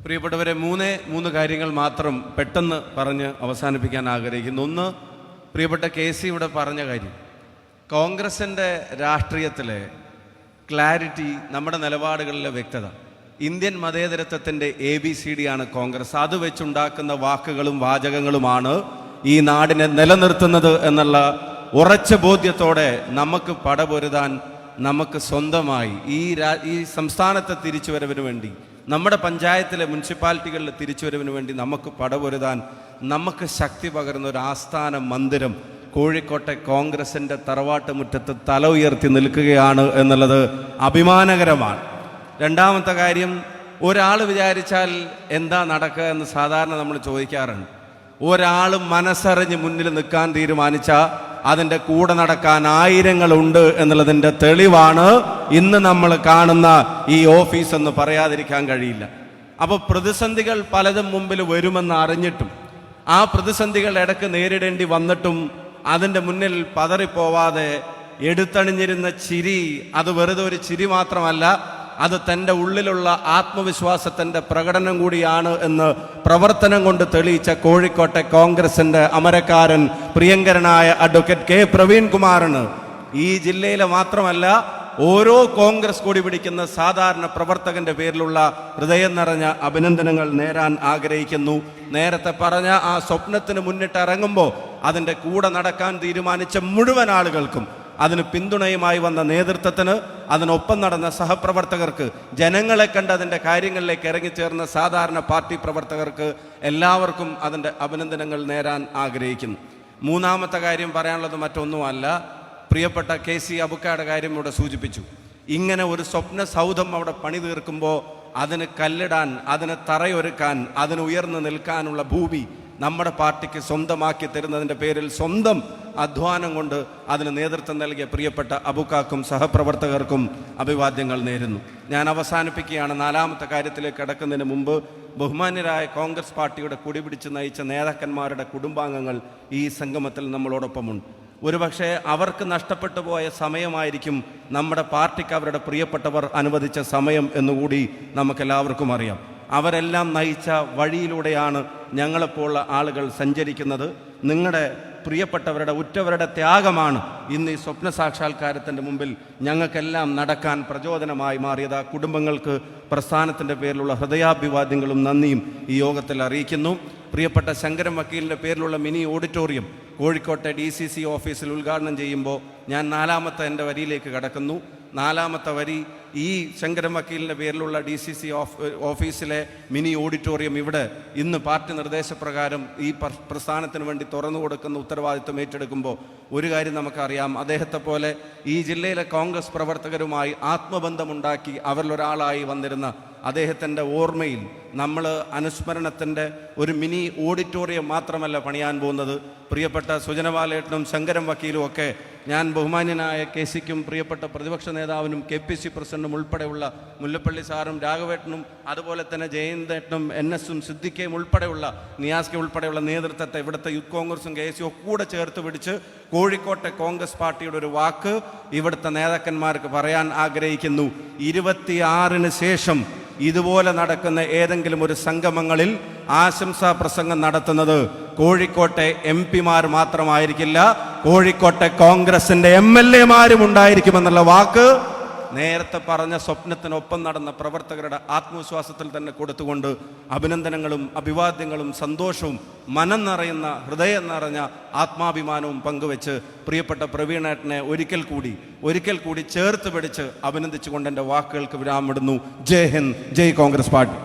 പ്രിയപ്പെട്ടവരെ, മൂന്ന് കാര്യങ്ങൾ മാത്രം പെട്ടെന്ന് പറഞ്ഞ് അവസാനിപ്പിക്കാൻ ആഗ്രഹിക്കുന്നു. ഒന്ന്, പ്രിയപ്പെട്ട KC ഇവിടെ പറഞ്ഞ കാര്യം, കോൺഗ്രസിൻ്റെ രാഷ്ട്രീയത്തിലെ ക്ലാരിറ്റി, നമ്മുടെ നിലപാടുകളിലെ വ്യക്തത, ഇന്ത്യൻ മതേതരത്വത്തിൻ്റെ ABCD ആണ് കോൺഗ്രസ്. അത് വെച്ചുണ്ടാക്കുന്ന വാക്കുകളും വാചകങ്ങളുമാണ് ഈ നാടിനെ നിലനിർത്തുന്നത് എന്നുള്ള ഉറച്ച ബോധ്യത്തോടെ നമുക്ക് പടപൊരുതാൻ, നമുക്ക് സ്വന്തമായി ഈ സംസ്ഥാനത്തെ തിരിച്ചുവരവിന് വേണ്ടി, നമ്മുടെ പഞ്ചായത്തിലെ മുനിസിപ്പാലിറ്റികളിലെ തിരിച്ചുവരവിന് വേണ്ടി നമുക്ക് പടപൊരുതാൻ നമുക്ക് ശക്തി പകരുന്ന ഒരു ആസ്ഥാന മന്ദിരം കോഴിക്കോട്ടെ കോൺഗ്രസിൻ്റെ തറവാട്ട് മുറ്റത്ത് തല ഉയർത്തി നിൽക്കുകയാണ് എന്നുള്ളത് അഭിമാനകരമാണ്. രണ്ടാമത്തെ കാര്യം, ഒരാൾ വിചാരിച്ചാൽ എന്താ നടക്കുക എന്ന് സാധാരണ നമ്മൾ ചോദിക്കാറുണ്ട്. ഒരാൾ മനസ്സറിഞ്ഞ് മുന്നിൽ നിൽക്കാൻ തീരുമാനിച്ചാൽ അതിൻ്റെ കൂടെ നടക്കാൻ ആയിരങ്ങളുണ്ട് എന്നുള്ളതിൻ്റെ തെളിവാണ് ഇന്ന് നമ്മൾ കാണുന്ന ഈ ഓഫീസ് എന്ന് പറയാതിരിക്കാൻ കഴിയില്ല. അപ്പോൾ പ്രതിസന്ധികൾ പലതും മുമ്പിൽ വരുമെന്ന് അറിഞ്ഞിട്ടും, ആ പ്രതിസന്ധികൾ ഇടയ്ക്ക് നേരിടേണ്ടി വന്നിട്ടും അതിൻ്റെ മുന്നിൽ പതറിപ്പോവാതെ എടുത്തണിഞ്ഞിരുന്ന ചിരി, അത് വെറുതെ ഒരു ചിരി മാത്രമല്ല, അത് തൻ്റെ ഉള്ളിലുള്ള ആത്മവിശ്വാസത്തിൻ്റെ പ്രകടനം കൂടിയാണ് എന്ന് പ്രവർത്തനം കൊണ്ട് തെളിയിച്ച കോഴിക്കോട്ടെ കോൺഗ്രസിൻ്റെ അമരക്കാരൻ പ്രിയങ്കരനായ അഡ്വക്കേറ്റ് K. പ്രവീൺ കുമാറിന് ഈ ജില്ലയിലെ മാത്രമല്ല ഓരോ കോൺഗ്രസ് കൊടി പിടിക്കുന്ന സാധാരണ പ്രവർത്തകന്റെ പേരിലുള്ള ഹൃദയം നിറഞ്ഞ അഭിനന്ദനങ്ങൾ നേരാൻ ആഗ്രഹിക്കുന്നു. നേരത്തെ പറഞ്ഞ ആ സ്വപ്നത്തിന് മുന്നിട്ടിറങ്ങുമ്പോൾ അതിൻ്റെ കൂടെ നടക്കാൻ തീരുമാനിച്ച മുഴുവൻ ആളുകൾക്കും, അതിന് പിന്തുണയുമായി വന്ന നേതൃത്വത്തിന്, അതിനൊപ്പം നടന്ന സഹപ്രവർത്തകർക്ക്, ജനങ്ങളെ കണ്ട് അതിൻ്റെ കാര്യങ്ങളിലേക്ക് ഇറങ്ങിച്ചേർന്ന സാധാരണ പാർട്ടി പ്രവർത്തകർക്ക് എല്ലാവർക്കും അതിൻ്റെ അഭിനന്ദനങ്ങൾ നേരാൻ ആഗ്രഹിക്കുന്നു. മൂന്നാമത്തെ കാര്യം പറയാനുള്ളത് മറ്റൊന്നുമല്ല, പ്രിയപ്പെട്ട KC അബുക്കയുടെ കാര്യം ഇവിടെ സൂചിപ്പിച്ചു. ഇങ്ങനെ ഒരു സ്വപ്ന സൗധം അവിടെ പണി തീർക്കുമ്പോൾ അതിന് കല്ലിടാൻ, അതിന് തറയൊരുക്കാൻ, അതിന് ഉയർന്നു നിൽക്കാനുള്ള ഭൂമി നമ്മുടെ പാർട്ടിക്ക് സ്വന്തമാക്കി തരുന്നതിൻ്റെ പേരിൽ സ്വന്തം അധ്വാനം കൊണ്ട് അതിന് നേതൃത്വം നൽകിയ പ്രിയപ്പെട്ട അബുക്കാക്കും സഹപ്രവർത്തകർക്കും അഭിവാദ്യങ്ങൾ നേരുന്നു. ഞാൻ അവസാനിപ്പിക്കുകയാണ്. നാലാമത്തെ കാര്യത്തിലേക്ക് കടക്കുന്നതിന് മുമ്പ്, ബഹുമാന്യരായ കോൺഗ്രസ് പാർട്ടിയുടെ കുടിപിടിച്ച് നയിച്ച നേതാക്കന്മാരുടെ കുടുംബാംഗങ്ങൾ ഈ സംഗമത്തിൽ നമ്മളോടൊപ്പമുണ്ട്. ഒരുപക്ഷെ അവർക്ക് നഷ്ടപ്പെട്ടു പോയ സമയമായിരിക്കും നമ്മുടെ പാർട്ടിക്ക് അവരുടെ പ്രിയപ്പെട്ടവർ അനുവദിച്ച സമയം എന്നുകൂടി നമുക്കെല്ലാവർക്കും അറിയാം. അവരെല്ലാം നയിച്ച വഴിയിലൂടെയാണ് ഞങ്ങളെപ്പോലുള്ള ആളുകൾ സഞ്ചരിക്കുന്നത്. നിങ്ങളുടെ പ്രിയപ്പെട്ടവരുടെ, ഉറ്റവരുടെ ത്യാഗമാണ് ഇന്ന് ഈ സ്വപ്ന സാക്ഷാത്കാരത്തിൻ്റെ മുമ്പിൽ ഞങ്ങൾക്കെല്ലാം നടക്കാൻ പ്രചോദനമായി മാറിയത്. ആ കുടുംബങ്ങൾക്ക് പ്രസ്ഥാനത്തിൻ്റെ പേരിലുള്ള ഹൃദയാഭിവാദ്യങ്ങളും നന്ദിയും ഈ യോഗത്തിൽ അറിയിക്കുന്നു. പ്രിയപ്പെട്ട ശങ്കരൻ വക്കീലിൻ്റെ പേരിലുള്ള മിനി ഓഡിറ്റോറിയം കോഴിക്കോട്ടെ DCC ഓഫീസിൽ ഉദ്ഘാടനം ചെയ്യുമ്പോൾ ഞാൻ നാലാമത്തെ എൻ്റെ വരിയിലേക്ക് കടക്കുന്നു. നാലാമത്തെ വരി, ഈ ശങ്കരൻ വക്കീലിൻ്റെ പേരിലുള്ള DCC ഓഫീസിലെ മിനി ഓഡിറ്റോറിയം ഇവിടെ ഇന്ന് പാർട്ടി നിർദ്ദേശപ്രകാരം ഈ പ്രസ്ഥാനത്തിന് വേണ്ടി തുറന്നു കൊടുക്കുന്ന ഉത്തരവാദിത്വം ഏറ്റെടുക്കുമ്പോൾ ഒരു കാര്യം നമുക്കറിയാം, അദ്ദേഹത്തെ പോലെ ഈ ജില്ലയിലെ കോൺഗ്രസ് പ്രവർത്തകരുമായി ആത്മബന്ധമുണ്ടാക്കി അവരിലൊരാളായി വന്നിരുന്ന അദ്ദേഹത്തിൻ്റെ ഓർമ്മയിൽ നമ്മൾ അനുസ്മരണത്തിൻ്റെ ഒരു മിനി ഓഡിറ്റോറിയം മാത്രമല്ല പണിയാൻ പോകുന്നത്. പ്രിയപ്പെട്ട സുജനപാലേട്ടനും ശങ്കരൻ വക്കീലും ഒക്കെ, ഞാൻ ബഹുമാന്യനായ KCക്കും പ്രിയപ്പെട്ട പ്രതിപക്ഷ നേതാവിനും KPC പ്രസിഡന്റും ഉൾപ്പെടെയുള്ള മുല്ലപ്പള്ളി സാറും രാഘവേട്ടനും അതുപോലെ തന്നെ ജയന്തേട്ടനും NSഉം സിദ്ദിഖയും ഉൾപ്പെടെയുള്ള നിയാസ്കെ ഉൾപ്പെടെയുള്ള നേതൃത്വത്തെ, ഇവിടുത്തെ യൂത്ത് കോൺഗ്രസും KSയും കൂടെ ചേർത്ത് പിടിച്ച് കോഴിക്കോട്ടെ കോൺഗ്രസ് പാർട്ടിയുടെ ഒരു വാക്ക് ഇവിടുത്തെ നേതാക്കന്മാർക്ക് പറയാൻ ആഗ്രഹിക്കുന്നു. 26-ന് ശേഷം ഇതുപോലെ നടക്കുന്ന ഏതെങ്കിലും ഒരു സംഗമങ്ങളിൽ ആശംസാ പ്രസംഗം നടത്തുന്നത് കോഴിക്കോട്ടെ MP-മാർ മാത്രമായിരിക്കില്ല, കോഴിക്കോട്ടെ കോൺഗ്രസിൻ്റെ MLA-മാരും ഉണ്ടായിരിക്കുമെന്നുള്ള വാക്ക് നേരത്തെ പറഞ്ഞ സ്വപ്നത്തിനൊപ്പം നടന്ന പ്രവർത്തകരുടെ ആത്മവിശ്വാസത്തിൽ തന്നെ കൊടുത്തുകൊണ്ട് അഭിനന്ദനങ്ങളും അഭിവാദ്യങ്ങളും സന്തോഷവും മനം നിറയുന്ന, ഹൃദയം നിറഞ്ഞ ആത്മാഭിമാനവും പങ്കുവെച്ച് പ്രിയപ്പെട്ട പ്രവീണേട്ടനെ ഒരിക്കൽ കൂടി ചേർത്ത് പിടിച്ച് അഭിനന്ദിച്ചുകൊണ്ട് എൻ്റെ വാക്കുകൾക്ക് വിരാമിടുന്നു. ജയ് ഹിന്ദ്, ജയ് കോൺഗ്രസ് പാർട്ടി.